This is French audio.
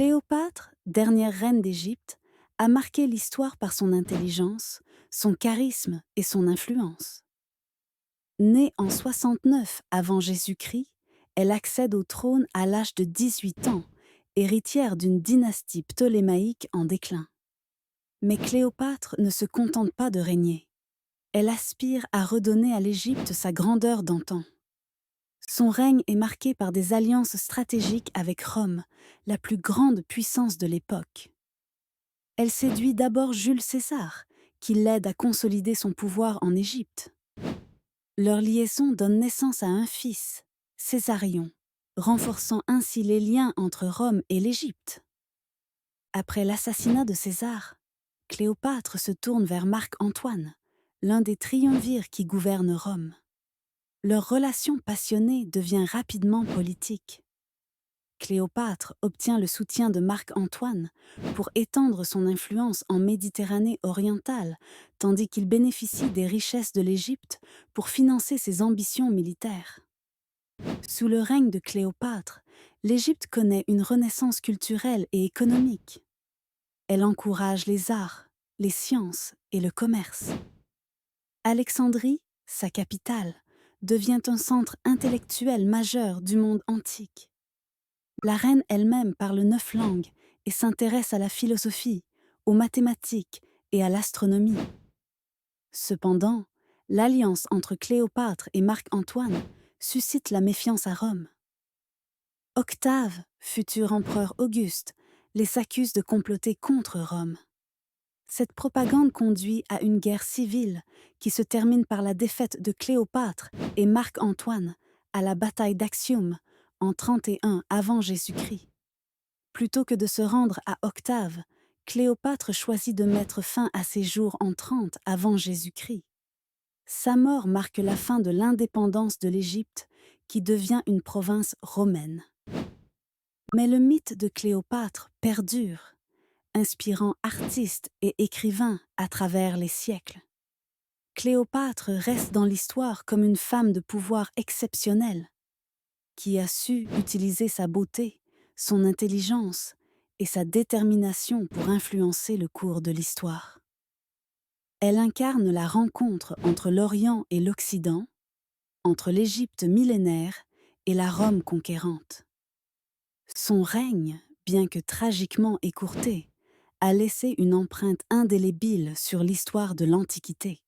Cléopâtre, dernière reine d'Égypte, a marqué l'histoire par son intelligence, son charisme et son influence. Née en 69 avant Jésus-Christ, elle accède au trône à l'âge de 18 ans, héritière d'une dynastie ptolémaïque en déclin. Mais Cléopâtre ne se contente pas de régner. Elle aspire à redonner à l'Égypte sa grandeur d'antan. Son règne est marqué par des alliances stratégiques avec Rome, la plus grande puissance de l'époque. Elle séduit d'abord Jules César, qui l'aide à consolider son pouvoir en Égypte. Leur liaison donne naissance à un fils, Césarion, renforçant ainsi les liens entre Rome et l'Égypte. Après l'assassinat de César, Cléopâtre se tourne vers Marc-Antoine, l'un des triumvirs qui gouvernent Rome. Leur relation passionnée devient rapidement politique. Cléopâtre obtient le soutien de Marc-Antoine pour étendre son influence en Méditerranée orientale, tandis qu'il bénéficie des richesses de l'Égypte pour financer ses ambitions militaires. Sous le règne de Cléopâtre, l'Égypte connaît une renaissance culturelle et économique. Elle encourage les arts, les sciences et le commerce. Alexandrie, sa capitale, devient un centre intellectuel majeur du monde antique. La reine elle-même parle 9 langues et s'intéresse à la philosophie, aux mathématiques et à l'astronomie. Cependant, l'alliance entre Cléopâtre et Marc-Antoine suscite la méfiance à Rome. Octave, futur empereur Auguste, les accuse de comploter contre Rome. Cette propagande conduit à une guerre civile qui se termine par la défaite de Cléopâtre et Marc-Antoine à la bataille d'Actium en 31 avant Jésus-Christ. Plutôt que de se rendre à Octave, Cléopâtre choisit de mettre fin à ses jours en 30 avant Jésus-Christ. Sa mort marque la fin de l'indépendance de l'Égypte qui devient une province romaine. Mais le mythe de Cléopâtre perdure, inspirant artistes et écrivains à travers les siècles. Cléopâtre reste dans l'histoire comme une femme de pouvoir exceptionnelle, qui a su utiliser sa beauté, son intelligence et sa détermination pour influencer le cours de l'histoire. Elle incarne la rencontre entre l'Orient et l'Occident, entre l'Égypte millénaire et la Rome conquérante. Son règne, bien que tragiquement écourté, a laissé une empreinte indélébile sur l'histoire de l'Antiquité.